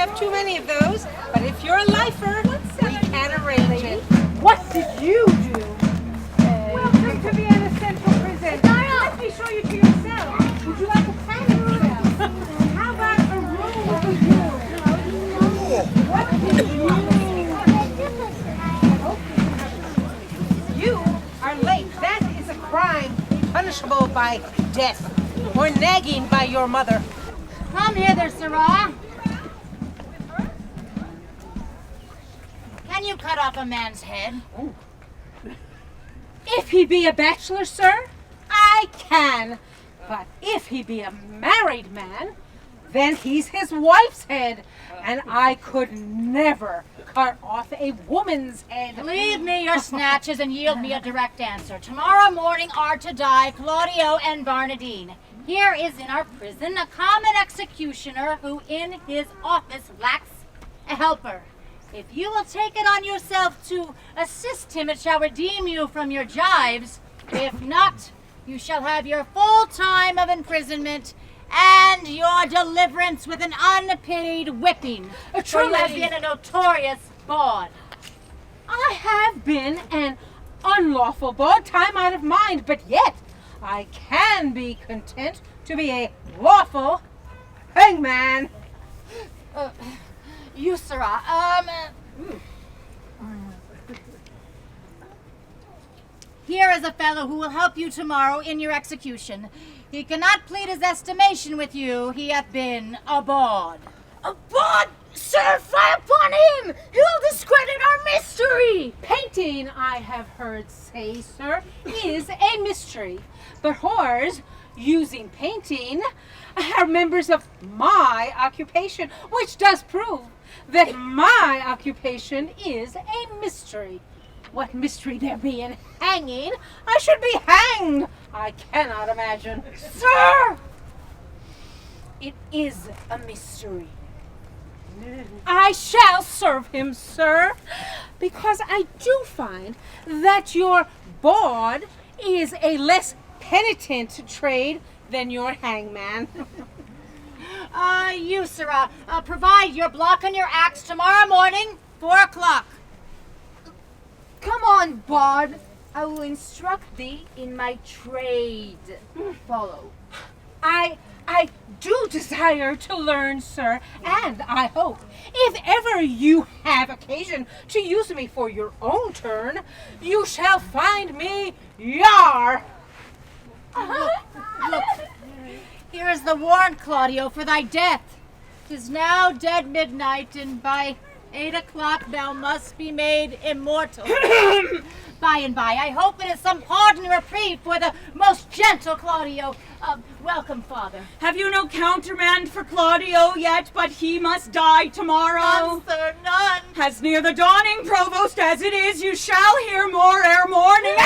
have too many of those, but if you're a lifer, we can arrange it. What did you do? Welcome to Vienna Central Prison. Let me show you to yourself. Would you like a panic cell? How about a room for you? What did you do? You are late. That is a crime punishable by death or nagging by your mother. Come hither, Sirrah. Can you cut off a man's head? If he be a bachelor, sir, I can. But if he be a married man, then he's his wife's head. And I could never cut off a woman's head. Leave me your snatches and yield me a direct answer. Tomorrow morning are to die Claudio and Barnadine. Here is in our prison a common executioner who in his office lacks a helper. If you will take it on yourself to assist him, it shall redeem you from your jibes. If not, you shall have your full time of imprisonment and your deliverance with an unpitied whipping. For you have been a notorious bawd. I have been an unlawful bawd time out of mind, but yet I can be content to be a lawful hangman. You, Sirrah, here is a fellow who will help you tomorrow in your execution. He cannot plead his estimation with you. He hath been a bawd. A bawd? Sir, fire upon him! He'll discredit our mystery! Painting, I have heard say, sir, is a mystery. But whores using painting are members of my occupation, which does prove that my occupation is a mystery. What mystery there be in hanging? I should be hanged. I cannot imagine. Sir! It is a mystery. I shall serve him, sir, because I do find that your bawd is a less penitent trade than your hangman. You, Sirrah, provide your block and your axe tomorrow morning, 4 o'clock. Come on, bawd. I will instruct thee in my trade. Follow. I do desire to learn, sir, and I hope if ever you have occasion to use me for your own turn, you shall find me yar. Look, here is the warrant, Claudio, for thy death. 'Tis now dead midnight, and by 8 o'clock thou must be made immortal. By and by, I hope it is some pardon and reprieve for the most gentle Claudio. Welcome, Father. Have you no countermand for Claudio yet, but he must die tomorrow? None, sir, none. As near the dawning, Provost, as it is, you shall hear more ere morning.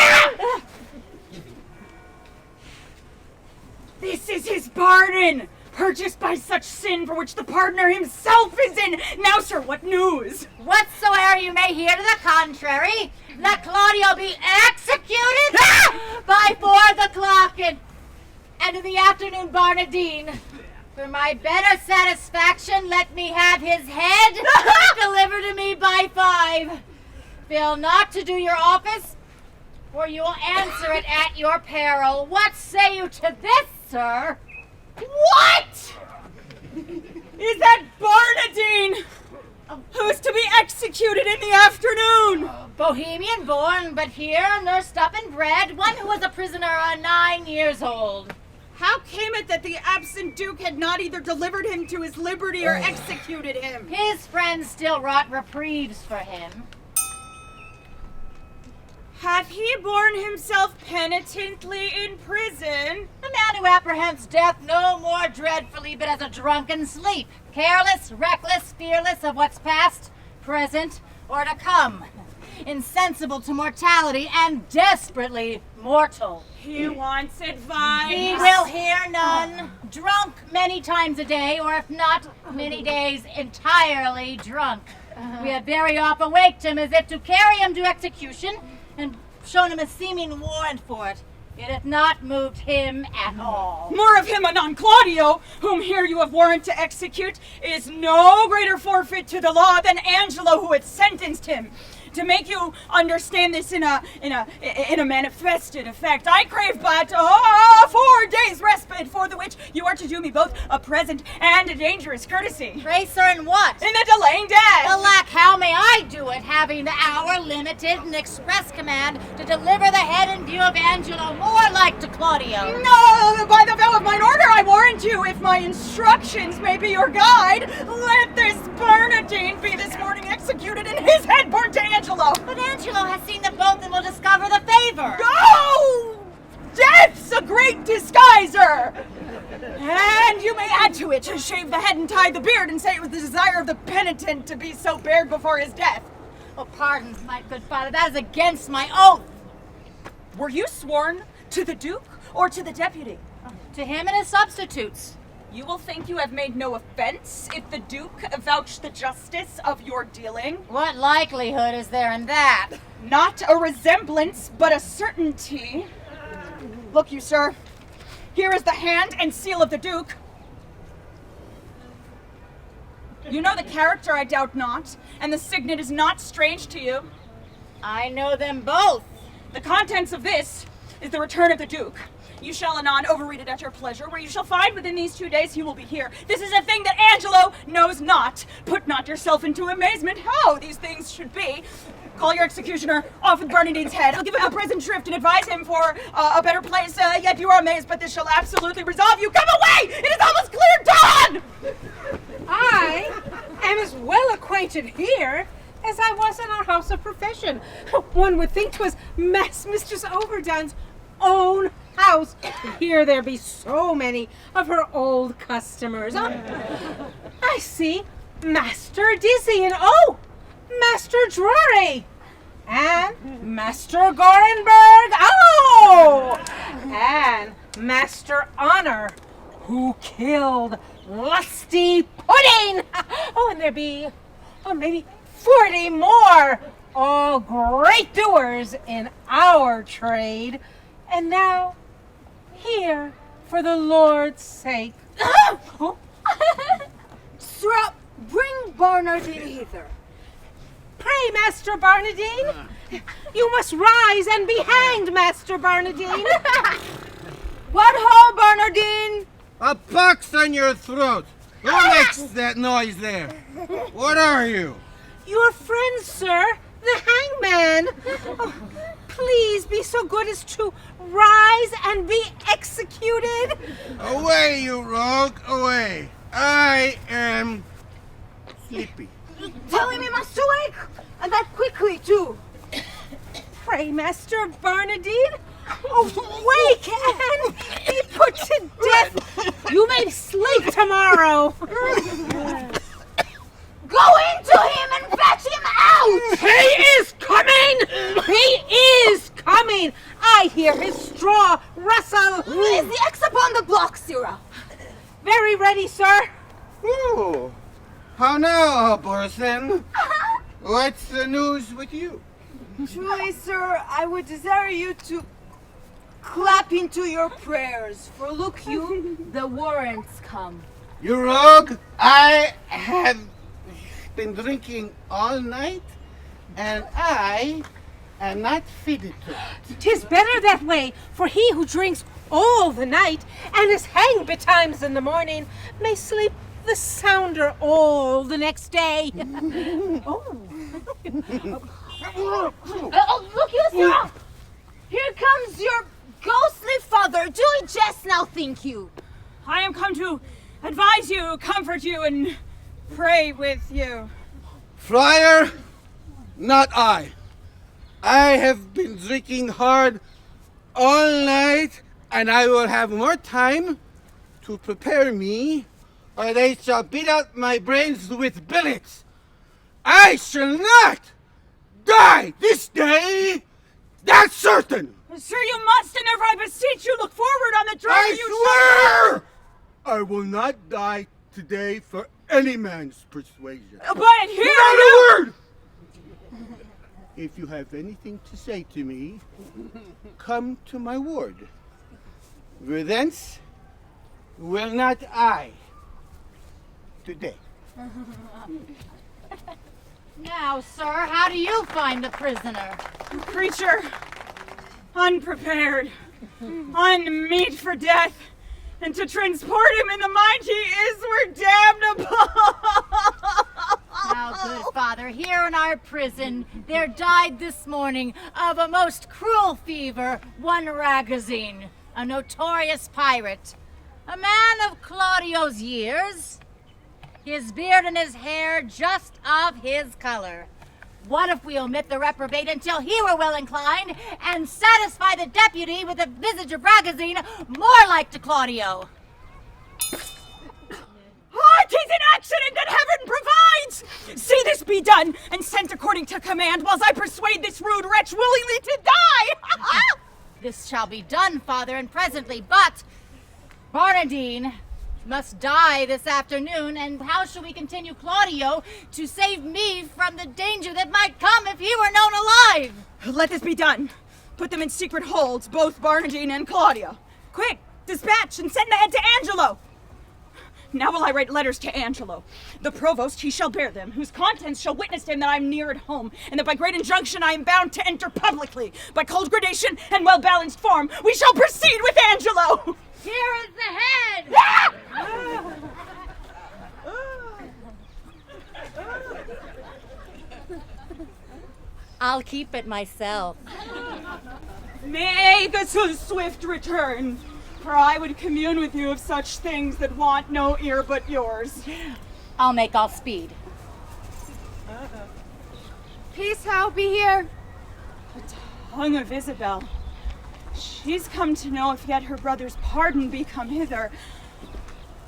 This is his pardon, purchased by such sin for which the pardoner himself is in. Now, sir, what news? Whatsoever you may hear to the contrary, let Claudio be executed by 4 o'clock and in the afternoon, Barnadine. For my better satisfaction, let me have his head delivered to me by 5. Fail not to do your office, or you will answer it at your peril. What say you to this, sir? What? Is that Barnadine, who's to be executed in the afternoon? Bohemian born, but here nursed up and bred, one who was a prisoner 9 years old. How came it that the absent Duke had not either delivered him to his liberty or executed him? His friends still wrought reprieves for him. Hath he borne himself penitently in prison? A man who apprehends death no more dreadfully but as a drunken sleep, careless, reckless, fearless of what's past, present, or to come, insensible to mortality and desperately mortal. He wants advice. He will hear none. Drunk many times a day, or if not, many days entirely drunk. We have very often waked him as if to carry him to execution, and shown him a seeming warrant for it. It hath not moved him at all. More of him anon. Claudio, whom here you have warrant to execute, is no greater forfeit to the law than Angelo, who hath sentenced him. To make you understand this in a manifested effect, I crave but 4 days respite, for the which you are to do me both a present and a dangerous courtesy. Pray, sir, in what? In the delaying death. Alack, how may I do it, having the hour limited and express command to deliver the head in view of Angelo, more like to Claudio? No, by the vow of mine order, I warrant you, if my instructions may be your guide, let this Bernadine be this morning executed and his head borne to Angelo. But Angelo has seen them both and will discover the favor. Oh! Death's a great disguiser! And you may add to it to shave the head and tie the beard and say it was the desire of the penitent to be so bared before his death. Oh, pardon, my good father, that is against my oath. Were you sworn to the Duke or to the deputy? To him and his substitutes. You will think you have made no offense if the Duke avouch the justice of your dealing. What likelihood is there in that? Not a resemblance, but a certainty. Look you, sir. Here is the hand and seal of the Duke. You know the character, I doubt not, and the signet is not strange to you. I know them both. The contents of this is the return of the Duke. You shall anon overread it at your pleasure, where you shall find within these 2 days he will be here. This is a thing that Angelo knows not. Put not yourself into amazement how these things should be. Call your executioner, off with Bernadine's head. I'll give him a present shrift and advise him for a better place. Yet you are amazed, but this shall absolutely resolve you. Come away! It is almost clear dawn! I am as well acquainted here as I was in our house of profession. One would think 'twas Mistress Overdone's own house. Here there be so many of her old customers. I see Master Dizzy and Master Drury and Master Gorenberg. And Master Honor, who killed Lusty Pudding. And there be maybe 40 more, all great doers in our trade. And now, here, for the Lord's sake. Sir, bring Barnardine hither. Pray, Master Barnadine. You must rise and be hanged, Master Barnadine. What ho, Barnardine? A pox on your throat! Who makes that noise there? What are you? Your friend, sir, the hangman. Please be so good as to rise and be executed. Away, you rogue, away. I am sleepy. Tell him he must awake, and that quickly too. Pray, Master Barnadine, awake and be put to death. You may sleep tomorrow. Go into him and fetch him out! He is coming! He is coming! I hear his straw rustle. Is the X upon the block, Sirrah? Very ready, sir. Ooh. How now, ABHORSON? What's the news with you? Truly, sir, I would desire you to clap into your prayers, for look you, the warrants come. You rogue, I have been drinking all night, and I am not fitted to it. 'Tis better that way, for he who drinks all the night and is hanged betimes in the morning may sleep the sounder all the next day. Look you, sir! Here comes your ghostly father. Do it just now, think you. I am come to advise you, comfort you, and pray with you. Friar, not I. I have been drinking hard all night, and I will have more time to prepare me, or they shall beat out my brains with billets. I shall not die this day. That's certain. Sir, you must, and therefore I beseech you, look forward on the journey I swear I will not die today for any man's persuasion. But here Not a word! If you have anything to say to me, come to my ward. Thence will not I today. Now, sir, how do you find the prisoner? Creature, unprepared, unmeet for death, and to transport him in the mind he is were damnable. Now, good father, here in our prison, there died this morning of a most cruel fever one Ragozine, a notorious pirate, a man of Claudio's years, his beard and his hair just of his color. What if we omit the reprobate until he were well inclined, and satisfy the deputy with a visage of Ragozine more like to Claudio? Oh, 'tis an accident that heaven provides! See this be done, and sent according to command, whilst I persuade this rude wretch willingly to die! This shall be done, father, and presently, but Barnadine must die this afternoon, and how shall we continue Claudio to save me from the danger that might come if he were known alive? Let this be done. Put them in secret holds, both Barnadine and Claudio. Quick, dispatch, and send the head to Angelo. Now will I write letters to Angelo. The provost, he shall bear them, whose contents shall witness to him that I am near at home, and that by great injunction I am bound to enter publicly. By cold gradation and well-balanced form, we shall proceed with Angelo. Here is the head! I'll keep it myself. May the swift return, for I would commune with you of such things that want no ear but yours. I'll make all speed. Peace, how be here? The tongue of Isabel. She's come to know if yet her brother's pardon be come hither.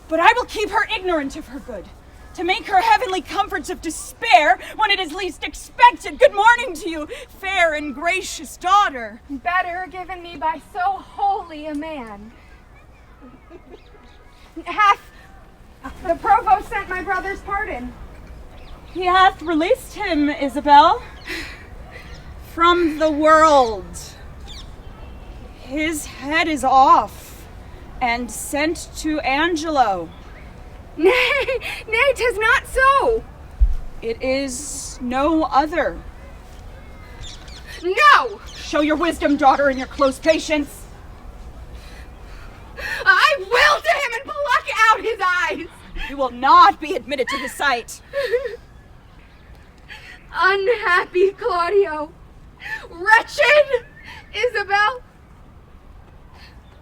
But I will keep her ignorant of her good, to make her heavenly comforts of despair when it is least expected. Good morning to you, fair and gracious daughter. Better given me by so holy a man. Hath the provost sent my brother's pardon? He hath released him, Isabel, from the world. His head is off and sent to Angelo. Nay, 'tis not so. It is no other. No! Show your wisdom, daughter, and your close patience. I will to him and pluck out his eyes. You will not be admitted to the sight. Unhappy Claudio. Wretched Isabel.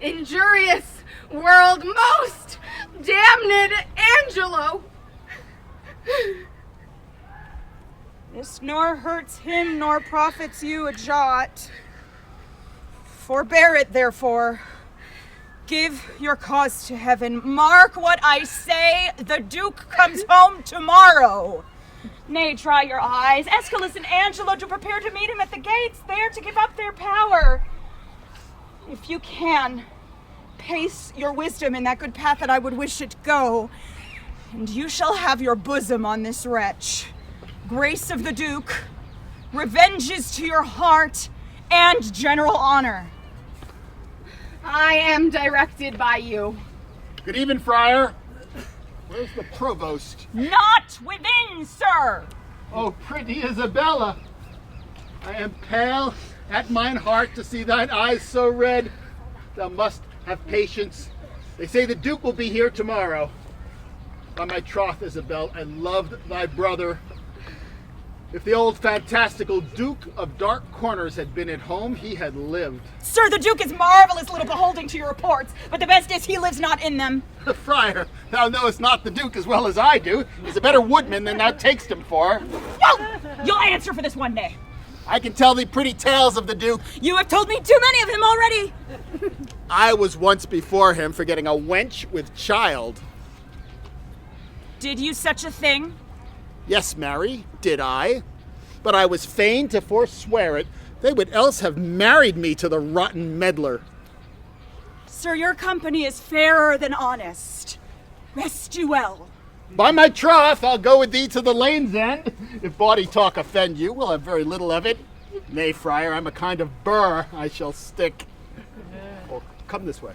Injurious world, most damned Angelo. This nor hurts him nor profits you a jot. Forbear it, therefore. Give your cause to heaven. Mark what I say. The Duke comes home tomorrow. Nay, dry your eyes. ESCALUS and Angelo to prepare to meet him at the gates, there to give up their power. If you can, pace your wisdom in that good path that I would wish it go, and you shall have your bosom on this wretch. Grace of the Duke, revenges to your heart, and general honor. I am directed by you. Good evening, Friar. Where's the provost? Not within, sir. Oh, pretty Isabella. I am pale at mine heart to see thine eyes so red. Thou must have patience. They say the Duke will be here tomorrow. By my troth, Isabel, I loved thy brother. If the old fantastical Duke of Dark Corners had been at home, he had lived. Sir, the Duke is marvelous little beholding to your reports, but the best is he lives not in them. Friar, thou knowest not the Duke as well as I do. He's a better woodman than thou takest him for. Well, you'll answer for this one day. I can tell thee pretty tales of the Duke. You have told me too many of him already. I was once before him for getting a wench with child. Did you such a thing? Yes, Mary, did I? But I was fain to forswear it. They would else have married me to the rotten meddler. Sir, your company is fairer than honest. Rest you well. By my troth, I'll go with thee to the lane's end. If bawdy talk offend you, we'll have very little of it. Nay, friar, I'm a kind of burr. I shall stick. Oh, come this way.